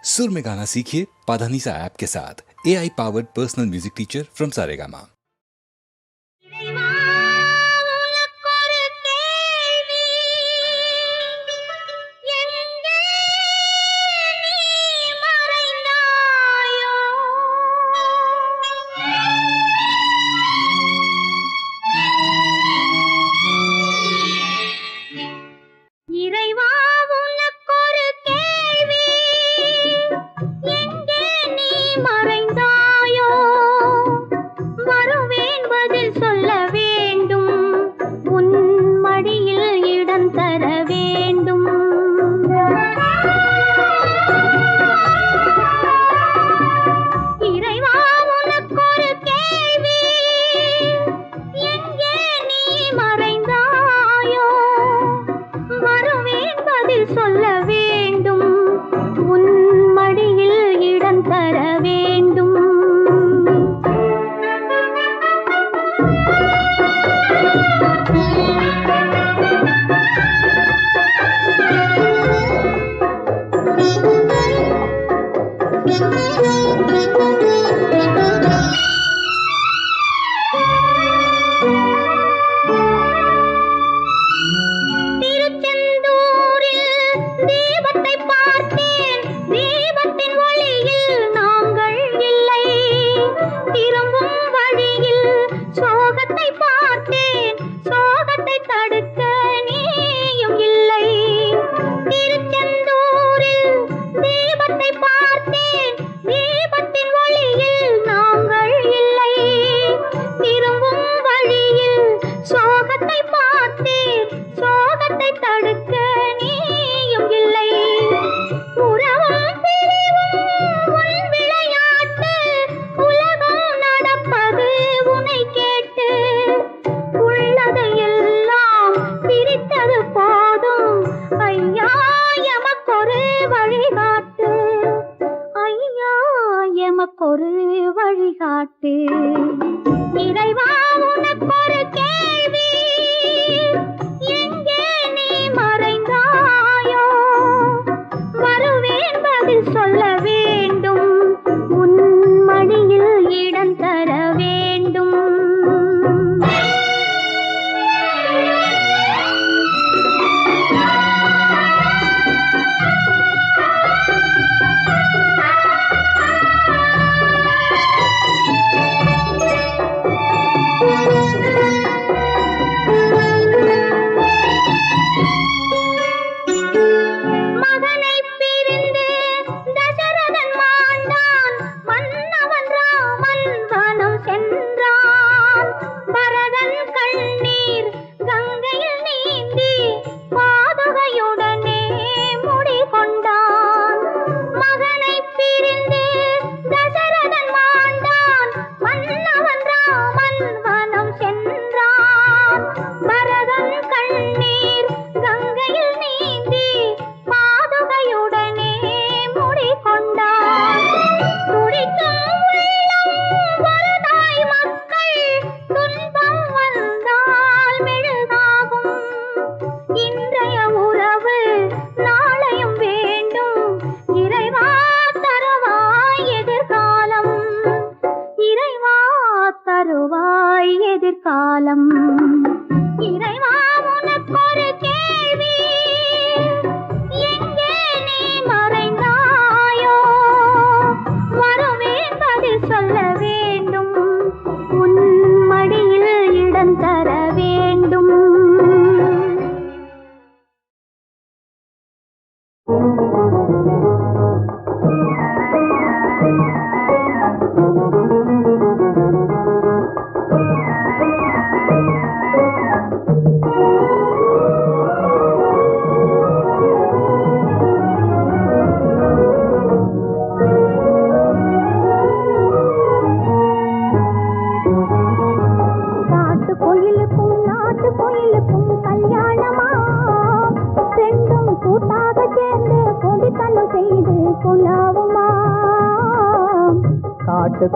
सुर में गाना सीखिए पाधानीसा ऐप के साथ। AI powered personal music teacher from Saregama.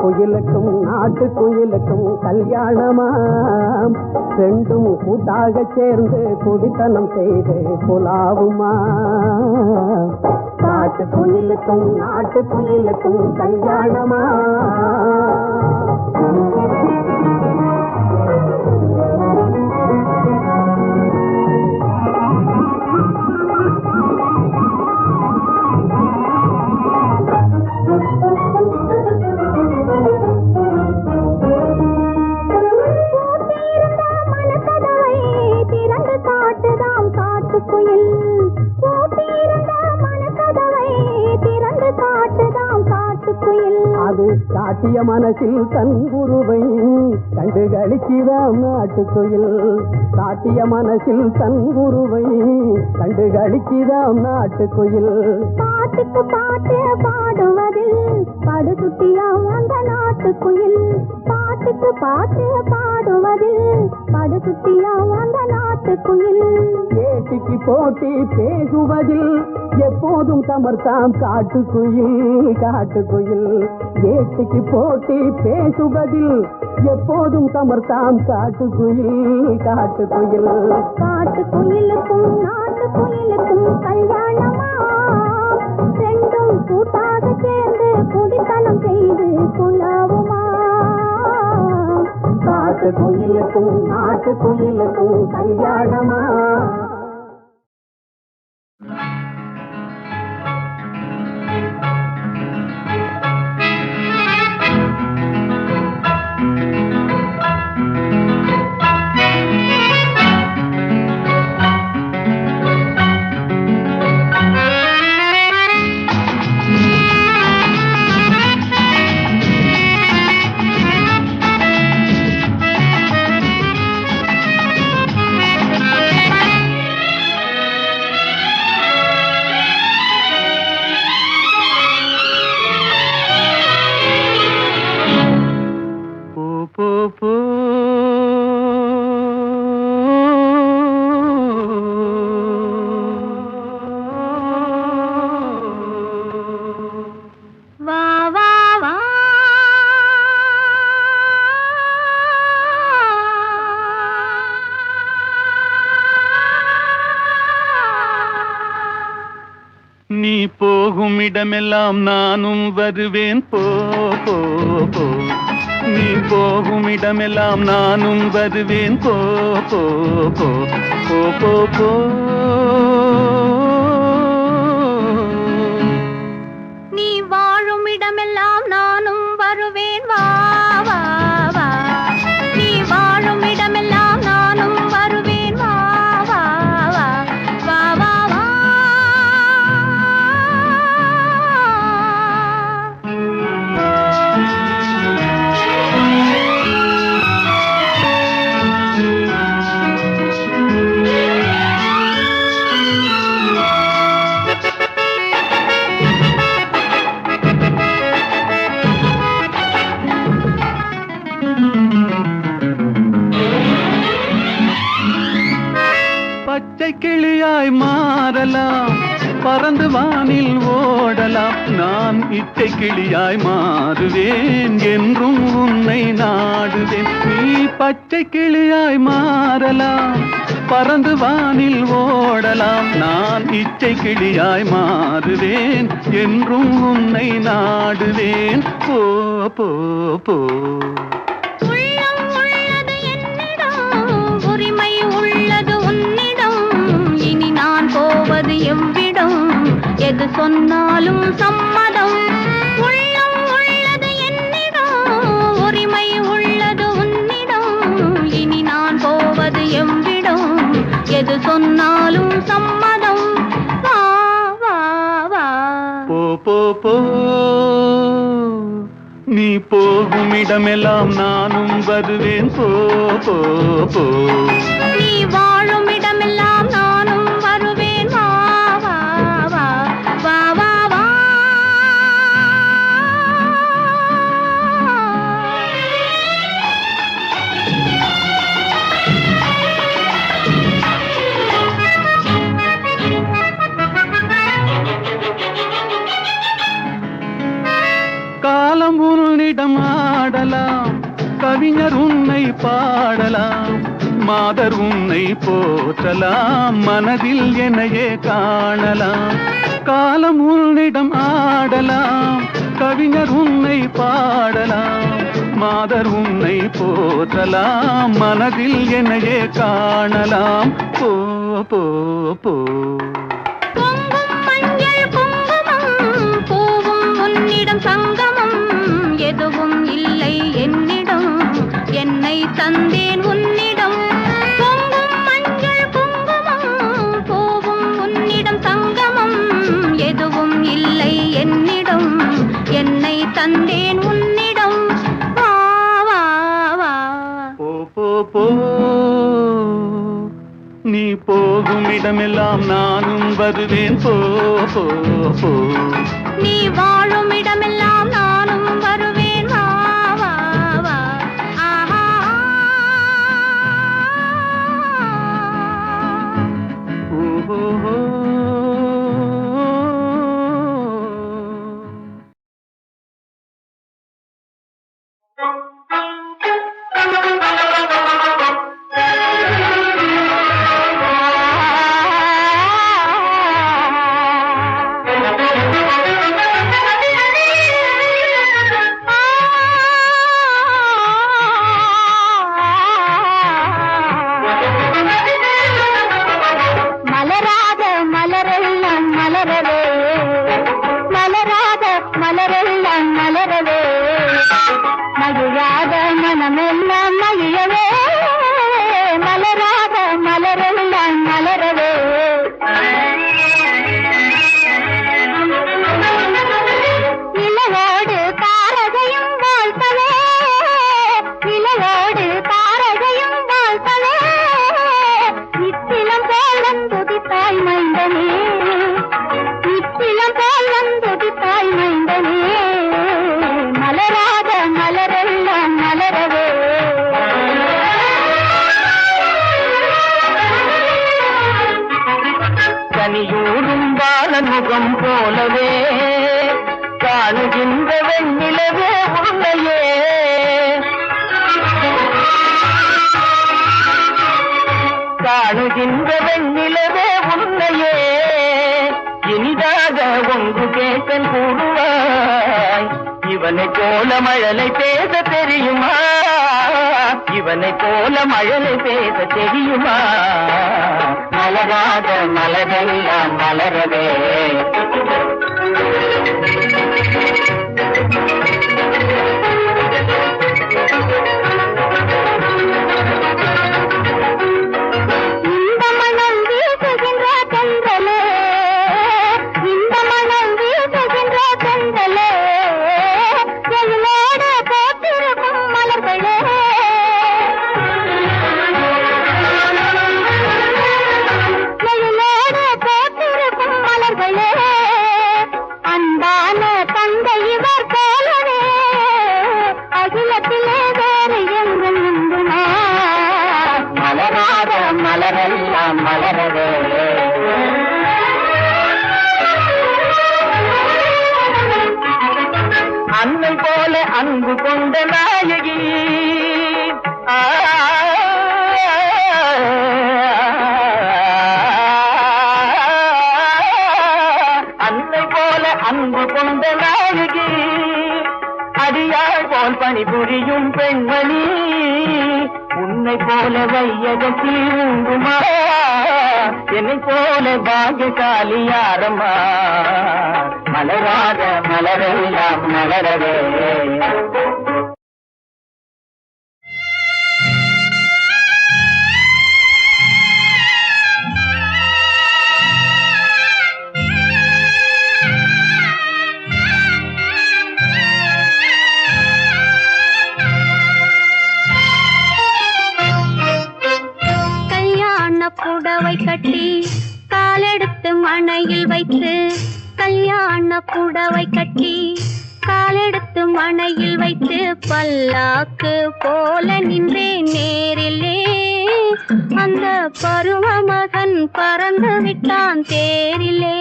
குயிலுக்கும் நாட்டுக்குயிலுக்கும் கல்யாணமாம், ரெண்டும் கூட்டாக சேர்ந்து குடித்தனம் செய்து புலாவுமா. காட்டு குயிலுக்கும் நாட்டு குயிலுக்கும் கல்யாணமா காட்டிய மனசில் தன் குருவை கண்டு களிக்கிறாம் நாட்டுக்குயில் காட்டிய மனசில் தன் குருவை கண்டு களிக்கிறாம் நாட்டுக்குயில் பாட்டுக்கு பாட்டு பாடுவதில் படுசுட்டியாம் அந்த நாட்டுக்குயில் பாட்டுக்கு பாட்டு பாடுவதில் படுசுட்டியாம் அந்த நாட்டுக்குயில் ஏட்டிக்கு போட்டி பேசுவதில் எப்போதும் சமர்த்தாம் காட்டுக்குயில் காட்டுக்குயில் ஏட்டிக்கு போட்டி பேசுவதில் எப்போதும் சமர்த்தாம் காட்டுக்குயில் காட்டுக்குயில் காட்டுக்குயிலுக்கும் நாட்டுக்குயிலுக்கும் கல்யாணமா ரெண்டும் கூட்டாக சேர்ந்து குடித்தனம் செய்து குலாவுமா காட்டுக்குயிலுக்கும் நாட்டுக்குயிலுக்கும் கல்யாணமா நீ போகும் இடமெல்லாம் நானும் வருவேன் போ போ போ நீ போகும் இடமெல்லாம் நானும் வருவேன் போ போ போ போ போ போ நீ வாழும் இடமெல்லாம் நானும் வருவேன் வா வா வா நீ வாழும் இடமெல்லாம் நானும் வருவேன் வா வா வா வா வா வா பச்சை கிளியாய் மாறலாம் பறந்து வானில் ஓடலாம் நான் இச்சை கிளியாய் மாறுவேன் என்றும் உன்னை நாடுவேன் நீ பச்சை கிளியாய் மாறலாம் பறந்து வானில் ஓடலாம் நான் இச்சை கிளியாய் மாறுவேன் என்றும் உன்னை நாடுவேன் போ போ போ உரிமை உள்ளது உன்னிடம் இனி நான் போவது எவ்விடம் எது சொன்னாலும் சம்மதம் உள்ளம் உள்ளது என்னிடம் உரிமை உள்ளது உன்னிடம் இனி நான் போவது எவ்விடம் எது சொன்னாலும் சம்மதம் வா வா வா போ போ போ நீ போகும் இடமெல்லாம் நானும் வருவேன் போ போ போ நீ வாழும் இடமெல்லாம் நானும் வருவேன் வா வா வா வா வா வா காலம் உன்னிடம் ஆடலாம் கவிஞர் உன்னை பாடலாம் மாதர் உன்னை போற்றலாம் மனதில் என்னையே காணலாம் காலம் உன்னிடம் ஆடலாம், கவிஞர் உன்னை பாடலாம், மாதர் உன்னை போற்றலாம், மனதில் என்னையே காணலாம். போ போ போ பொங்கும் மஞ்சள் குங்குமம் பூவும் உன்னிடம் சங்கமம் எதுவும் இல்லை என்னிடம் என்னை தந்தேன் உன்னிடம். பொங்கும் மஞ்சள் குங்குமம் பூவும் உன்னிடம் சங்கமம் எதுவும் இல்லை என்னிடம் என்னை தந்தேன் உன்னிடம். வா வா வா போ போ போ நீ போகும் இடமெல்லாம் நானும் வருவேன். போ போ போ நீ வாழும் இடமெல்லாம் நானும் வருவேன். வா வா வா ஆஹா ஓஹோ. மலராத மலரெல்லாம் மலரவே மலராத மலரெல்லாம் மலரவே மகிழாத மனமெல்லாம் மகிழவே மலராத மலரெல்லாம் மலரவே. நிலவோடு தாரகையும் வாழ்த்தவே நிலவோடு தாரகையும் வாழ்த்தவே நித்திலம் போல் வந்துதித்தாய் மைந்தனே நித்திலம் போல் வந்துதித்தாய் மைந்தனே மலராத மலரெல்லாம் மலரவே. கனியூரும் பாலமுகம் போலவே காணுகின்ற வெண்ணிலவே உன்னையே. காணுகின்ற வெண்ணிலவே உன்னையே இனிதாக ஒன்று கேட்டன் கூடுவாய். இவனை போல மழலை பேச தெரியுமா, இவனை போல மழலை பேச தெரியுமா. மலராத மலரெல்லாம் மலரவே இந்த மனம் வீசுகின்ற தென்றலே இந்த மனம் வீசுகின்ற தென்றலே எங்களோடு போட்டிருக்கும் மலர்களே எங்களோடு போட்டிருக்கும் மலர்களே அன்பான தந்தை இவர் போலவே அகிலத்திலே வேறு எங்கும் உண்டுமா. மலராத மலரெல்லாம் மலரவே அன்னை போல அன்பு கொண்ட நாயகி அன்னை போல அன்பு கொண்ட நாயகி அடியாள் போல் பணிபுரியும் பெண்மணி உன்னை போல வையகத்தில் உண்டுமா. என்னை போல பாகியசாலி யாரம்மா. மலராத மலரெல்லாம் மலரவே கல்யாண புடவை கட்டி காலெடுத்து மணையில் வைத்து கல்யாண புடவை கட்டி காலெடுத்து மணையில் வைத்து பல்லாக்கு போல நின்றே நேரிலே அந்த பருவ மகன் பறந்து விட்டான் தேரிலே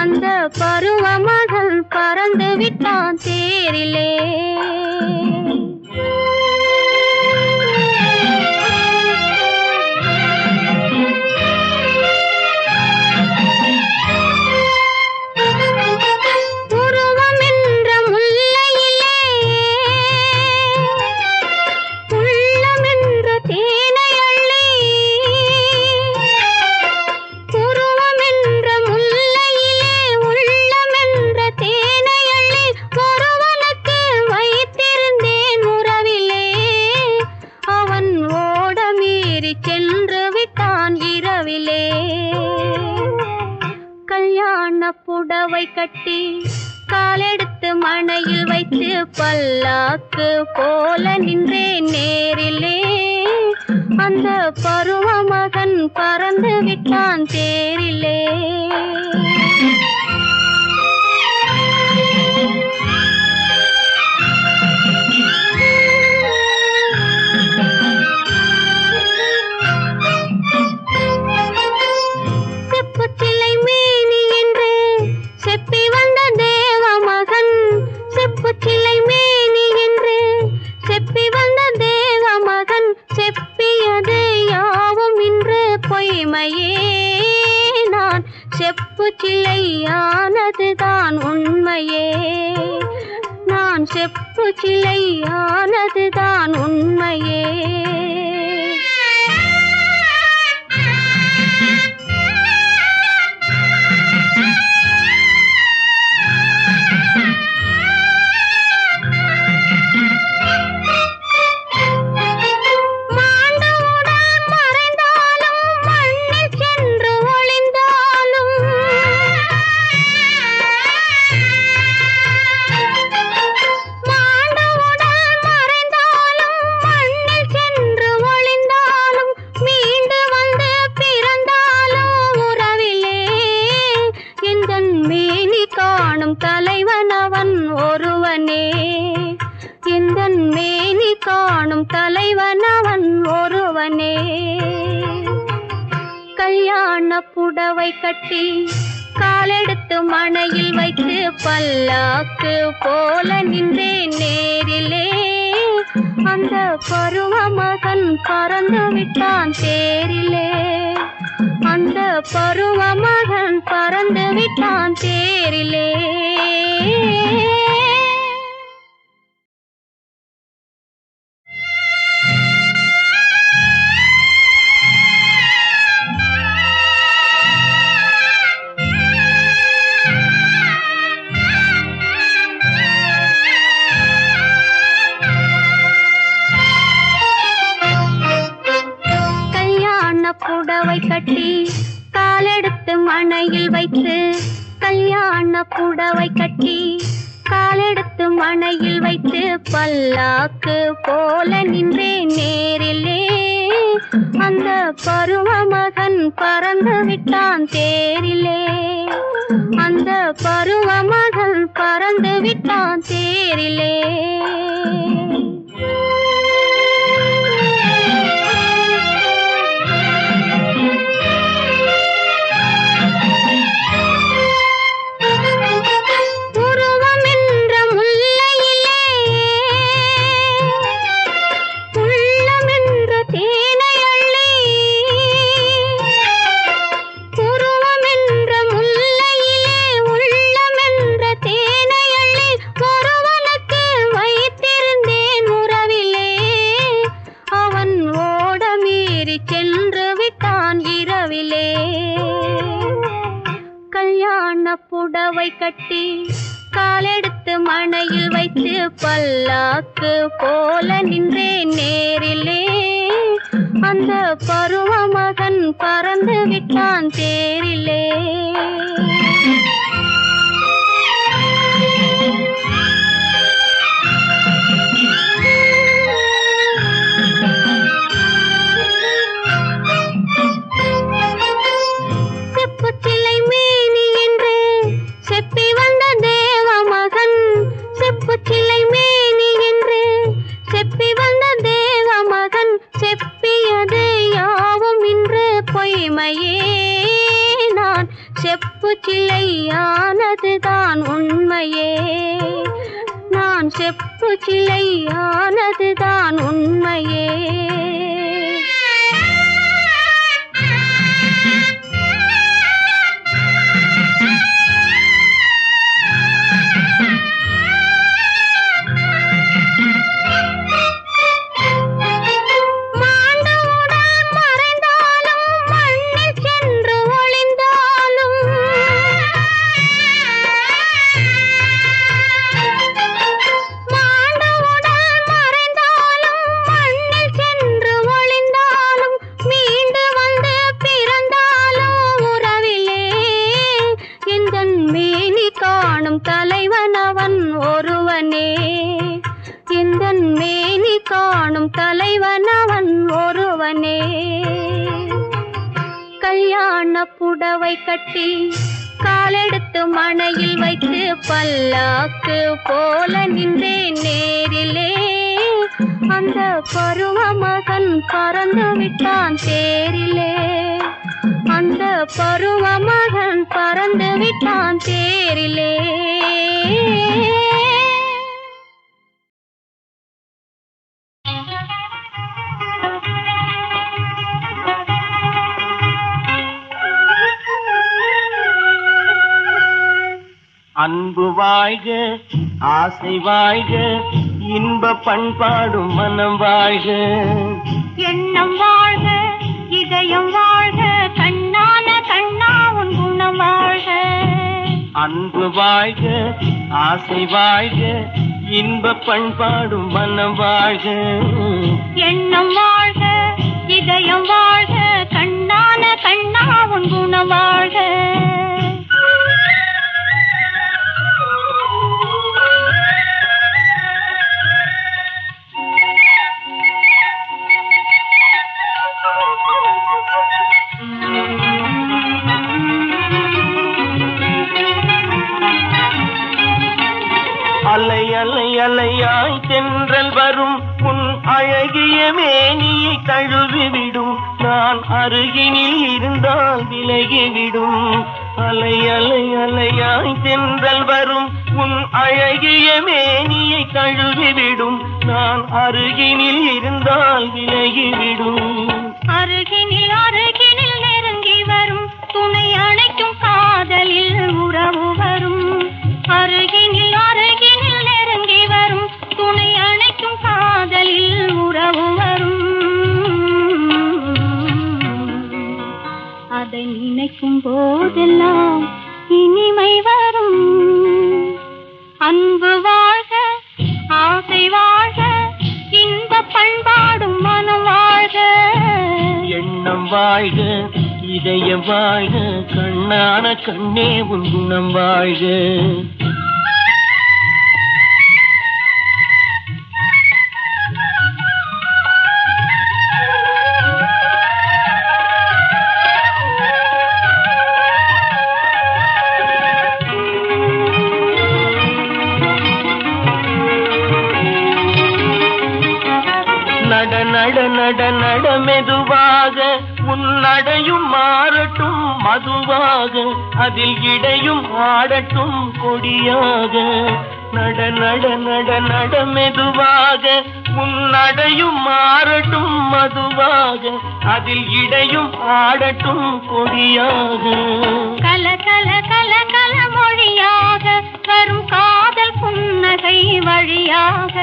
அந்த பருவ மகன் பறந்து விட்டான் தேரிலே. கட்டி காலெடுத்து மணையில் வைத்து பல்லாக்கு போல நின்றேன் நேரிலே. அந்த பருவ மகன் பறந்து விட்டான் தேரிலே. செப்புச்சிலை மேனி என்று செப்பி வந்த தேவ மகன், செப்புச்சிலை மேனி என்று செப்பி வந்த தேவ மகன், செப்பியது யாவும் இன்று பொய்மையே. நான் செப்புச்சிலையானதுதான் உண்மையே. நான் செப்புச்சிலையானதுதான் உண்மையே. தலைவன் அவன் ஒருவனே, எந்தன் மேனி காணும் தலைவன் அவன் ஒருவனே. கல்யாண புடவை கட்டி காலெடுத்து மணையில் வைத்து பல்லாக்கு போல நின்றேன் நேரிலே. அந்த பருவ மகன் பறந்து விட்டான் தேரிலே. அந்த பருவ மகன் பறந்து விட்டான் தேரிலே. புடவை கட்டி காலெடுத்து மணையில் வைத்து, கல்யாண புடவை கட்டி காலெடுத்து மணையில் வைத்து பல்லாக்கு போல நின்றேன் நேரிலே. அந்த பருவ மகன் பறந்து விட்டான் தேரிலே. அந்த பருவ மகன் பறந்து விட்டான் தேரிலே. புடவை கட்டி காலெடுத்து மணையில் வைத்து பல்லாக்கு போல நின்றேன் நேரிலே. அந்த பருவ மகன் பறந்து விட்டான் தேரிலே. செப்புச்சிலை மேனி என்று செப்பி வந்த தேவ மகன், செப்புச்சிலை மேனி என்று செப்பி வந்த தேவ மகன், செப்பியது யாவும் இன்று பொய்மையே. நான் செப்புச்சிலையானதுதான் உண்மையே. நான் செப்புச்சிலையானதுதான் உண்மையே. சென்று தலைவன் அவன் ஒருவனே. இந்த மேனி காணும் தலைவன் அவன் ஒருவனே. கல்யாண புடவை கட்டி காலெடுத்து மணையில் வைத்து பல்லாக்கு போல நின்றேன் நேரிலே. அந்த பருவ மகன் பறந்து விட்டான் தேரிலே. அந்த பருவ மகன் பறந்து விட்டான் தேரிலே. அன்பு வாழ்க, ஆசை வாழ்க, இன்ப பண்பாடும் மனம் வாழ்க. எண்ணம் வாழ்க, இதயம் வாழ்க, கண்ணான கண்ணா உன் குணம் வாழ்க. அன்பு வாழ்க, ஆசை வாழ்க, இன்ப பண்பாடும் மனம் வாழ்க. எண்ணம் வாழ்க, இதயம் வாழ்க, கண்ணான கண்ணா உன் குணம் வாழ்க. அலை அலை அலையாய் தென்றல் வரும் உன் அழகிய மேனியை தழுவிவிடும். நான் அருகினில் இருந்தால் விலகிவிடும். அலை அலை அலையாய் தென்றல் வரும் உன் அழகிய மேனியை தழுவிவிடும். நான் அருகினில் இருந்தால் விலகிவிடும். அருகினில் அருகினில் நெருங்கி வரும் துணை அணைக்கும் காதலில் உறவு வரும். அருகினில் அருகினில் நெருங்கி வரும் துணை அணைக்கும் காதலில் உறவு வரும். அதை நினைக்கும் போதெல்லாம் இனிமை வரும். அன்பு வாழ்க, ஆசை வாழ்க, இன்ப பண்பாடும் மனம் வாழ்க. எண்ணம் வாழ்க, இதயம் வாழ்க, கண்ணான கண்ணே உன் குணம் வாழ்க. நட நட நட நட மெதுவாக உன் நடையும் மாறட்டும் மதுவாக. அதில் இடையும் ஆடட்டும் கொடியாக. நட நட நட நட மெதுவாக உன் நடையும் மாறட்டும் மதுவாக. அதில் இடையும் ஆடட்டும் கொடியாக. கல கல கல கல மொழியாக வரும் காதல் புன்னகை வழியாக.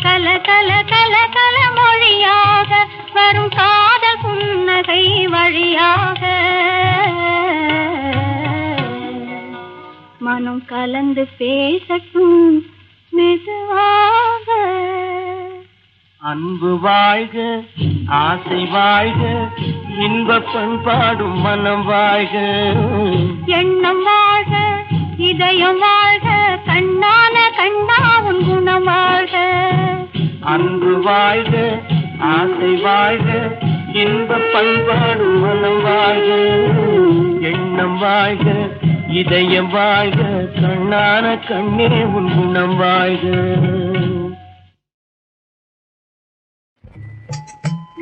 கல கல கல கல மொழியாக வரும் காதல் புன்னகை வழியாக. மனம் கலந்து பேசட்டும் மெதுவாக. அன்பு வாழ்க, ஆசை வாழ்க, இன்ப பண்பாடும் மனம் வாழ்க. எண்ணம் வாழ்க, இதயம் வாழ்க, கண்ணான கண்ணா உன் குணம் வாழ்க. அன்பு வாழ்க, ஆசை வாழ்க, இன்ப பண்பாடும் மனம் வாழ்க. எண்ணம் வாழ்க, இதயம் வாழ்க, கண்ணான கண்ணே உன் குணம் வாழ்க.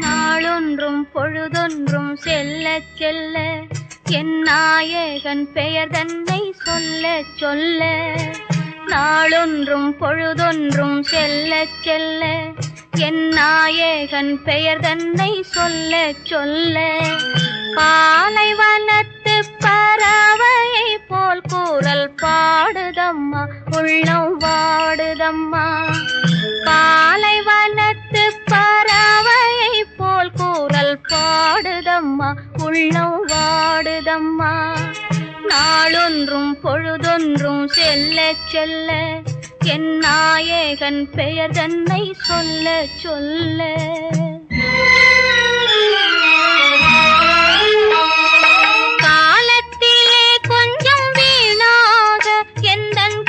நாளொன்றும் பொழுதொன்றும் செல்ல செல்ல என் நாயகன் பெயர் தன்னை சொல்ல சொல்ல. நாளொன்றும் பொழுதொன்றும் செல்ல செல்ல என் நாயகன் பெயர் தன்னை சொல்ல சொல்ல. பாலைவனத்து பறவையை போல் கூறல் பாடுதம்மா உள்ளம் வாடுதம்மா. பாலைவனத்து பறவையை போல் கூறல் பாடுதம்மா உள்ளம் வாடுதம்மா. நாளொன்றும் பொழுதொன்றும் செல்ல செல்ல என் நாயகன் பெயர் தன்னை சொல்ல சொல்ல. காலத்திலே கொஞ்சம் வீணாக எந்தன்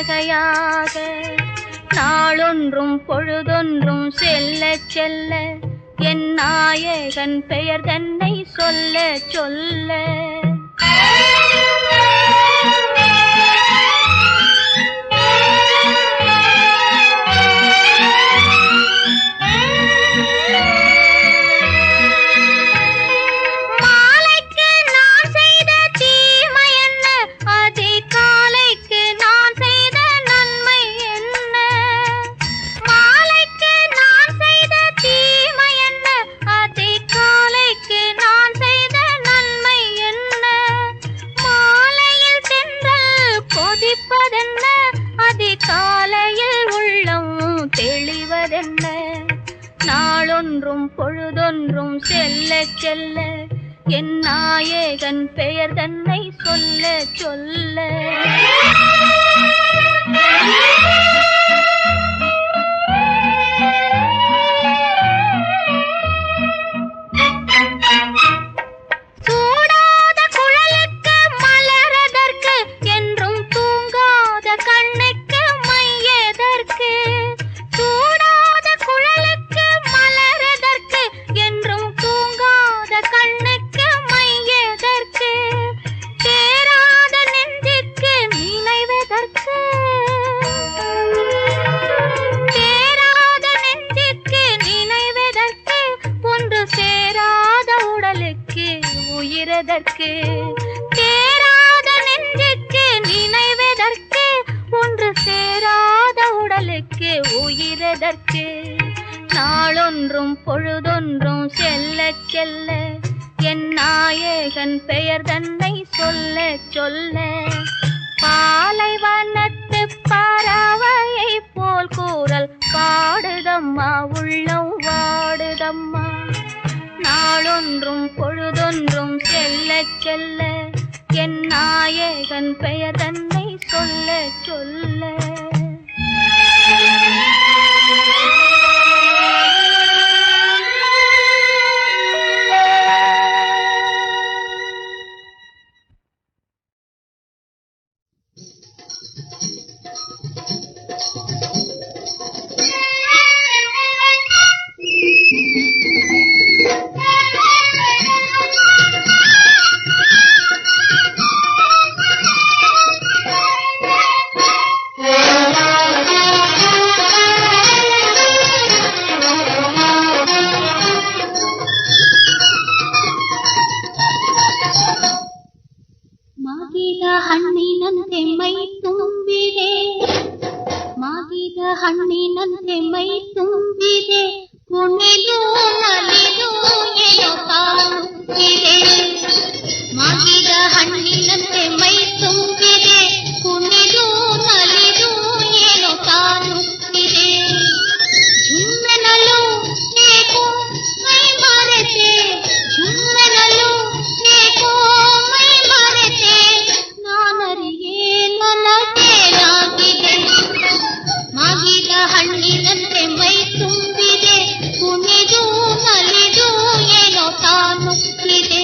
ரேகையாக நாளொன்றும் பொழுதொன்றும் செல்ல செல்ல என் நாயகன் பெயர் தன்னை சொல்ல சொல்ல நாளொன்றும் பொழுதொன்றும் செல்ல செல்ல என் நாயகன் பெயர் தன்னை சொல்ல சொல்ல சூடாத குழலுக்கு மலரதற்கு என்றும் தூங்காத கண்ணுக்கு மையதற்கு சூடாத குழலுக்கு மலரதற்கு என்றும் தூங்காத கண்ணுக்கு மையதற்கு சேராத நெஞ்சுக்கு நினைவதற்கு சேராத நெஞ்சுக்கு நினைவதற்கு ஒன்று சேராத உடலுக்கு உயிரதற்கு சேராத நெஞ்சுக்கு நினைவதற்கு ஒன்று சேராத உடலுக்கு உயிரதற்கு நாளொன்றும் பொழுதொன்றும் செல்ல செல்ல என் நாயகன் பெயர் தன்னை சொல்ல சொல்ல பாலைவனத்து பறவையை போல் கூறல் பாடுதம்மா உள்ளம் வாடுதம்மா நாளொன்றும் பொழுதொன்றும் செல்ல செல்ல என் நாயகன் பெயர் தன்னை சொல்ல சொல்ல ಹಣ್ಣಿನಂತೆ ಮೈ ತುಂಬಿದೆ ಮಾಗಿದ ಹಣ್ಣಿನಂತೆ ಮೈ ತುಂಬಿದೆ ಕುಣಿದು ನಲಿದು ಏನೋ ಕಾಣುತ್ತಿದೆ ಮಾಗಿದ ಹಣ್ಣಿನಂತೆ ಮೈ ತುಂಬಿದೆ ಕುಣಿದು ನಲಿದು ಏನೋ ಕಾಣುತ್ತಿದೆ ಜುಮ್ಮೆನಲು ಏಕೋ ಮೈ ಮರೆತೆ ಜುಮ್ಮೆನಲು ಏಕೋ ಮೈ ಮರೆತೆ ನಾನರಿಗೆ ನನಗೇನಾಗಿದೆ ಮಾಗಿದ ಹಣ್ಣಿನಂತೆ ಮೈ ತುಂಬಿದೆ ಕುಣಿದು ನಲಿದು ಏನೋ ಕಾಣುತ್ತಿದೆ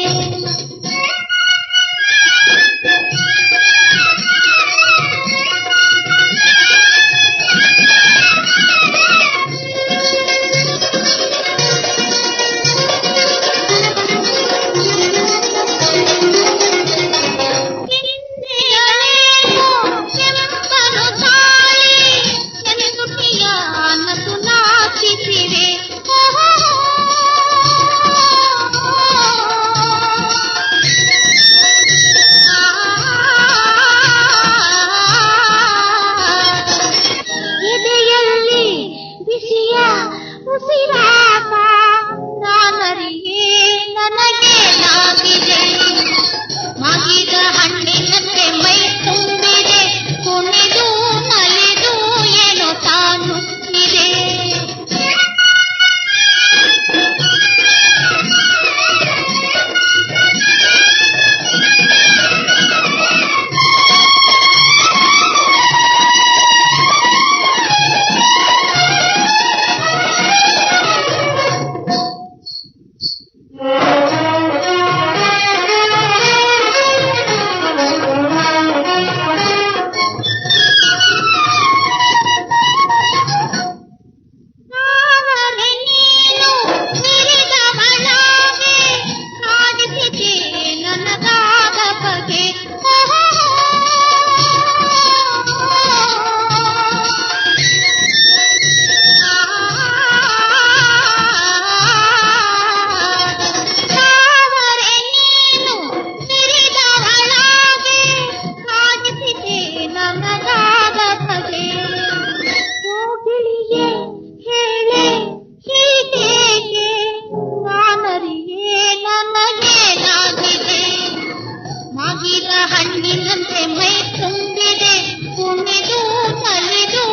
ಮಾಗಿದ ಹಣ್ಣಿನಂತೆ ಮೈ ತುಂಬಿದೆ, ಕುಣಿದು ನಲಿದು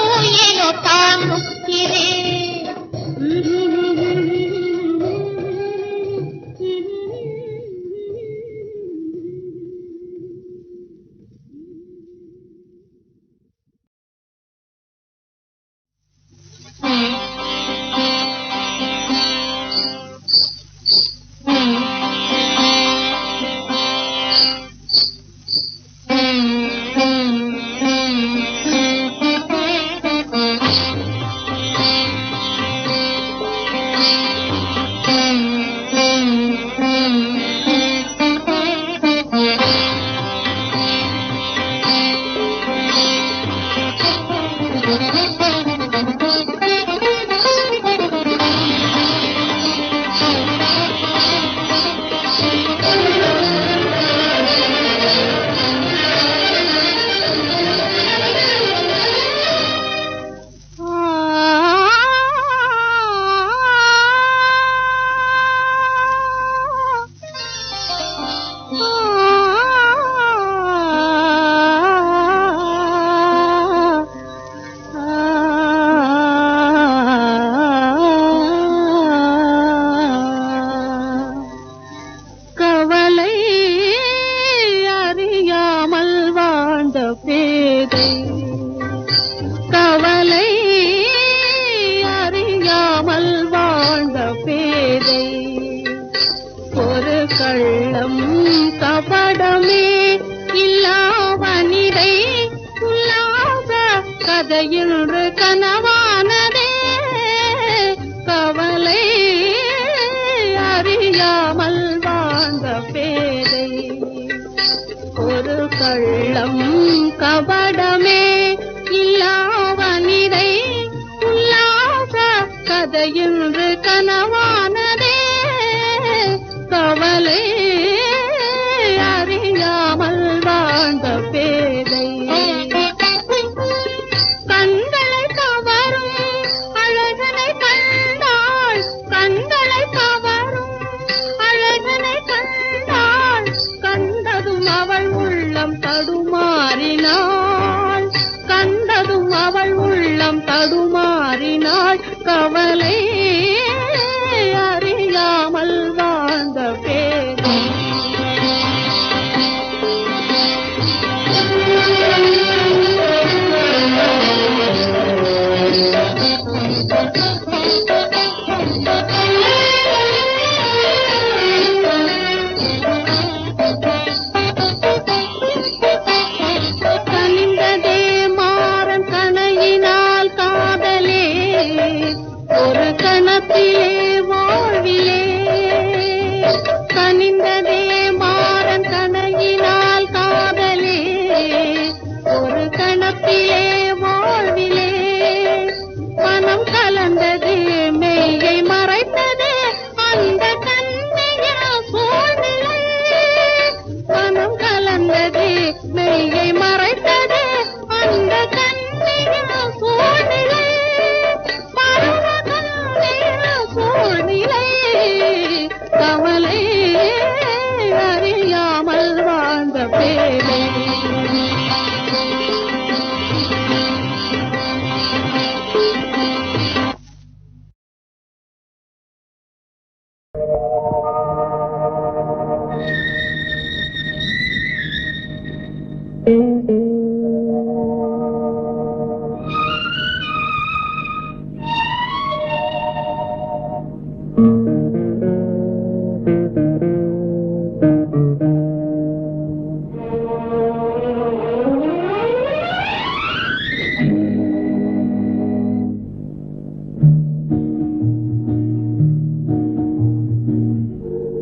ಏನೋ ತಾನುತ್ತಿದೆ.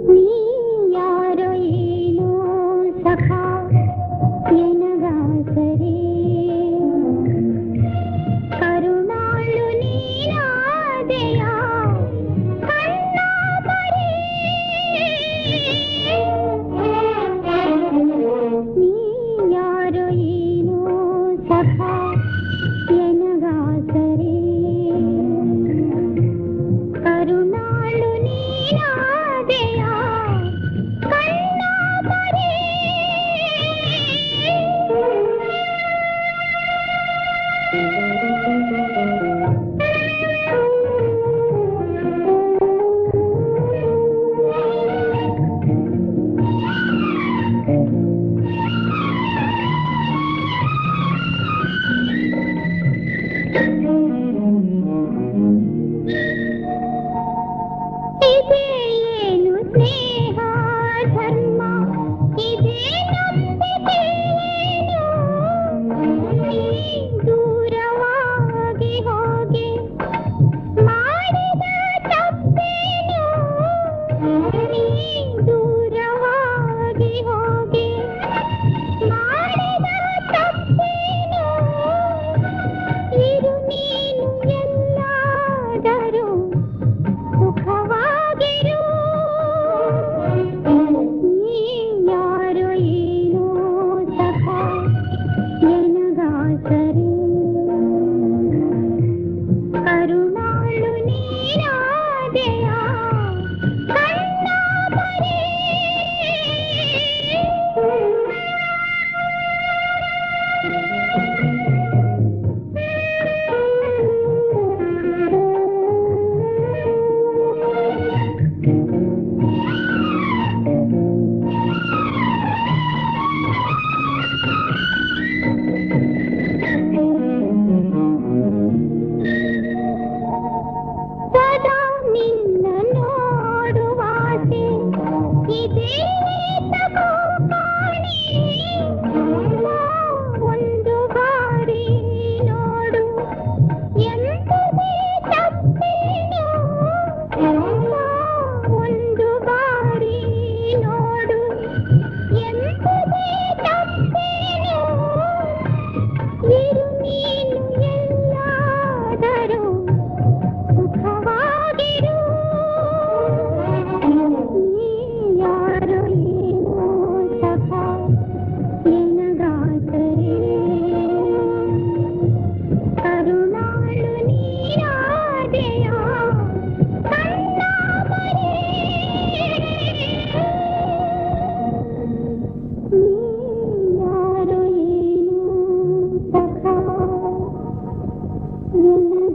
ನೀ ಯಾರೋ ಏನೋ ಸಖ ಎನಗಾಸೆ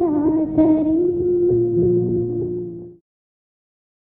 சராசரி